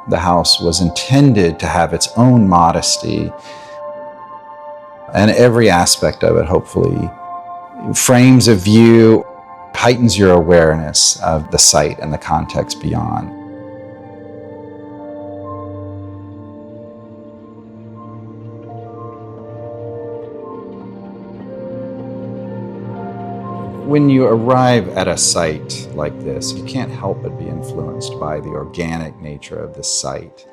The house was intended to have its own modesty, and every aspect of it hopefully frames a view, heightens your awareness of the site and the context beyond. When you arrive at a site like this, you can't help but be influenced by the organic nature of the site.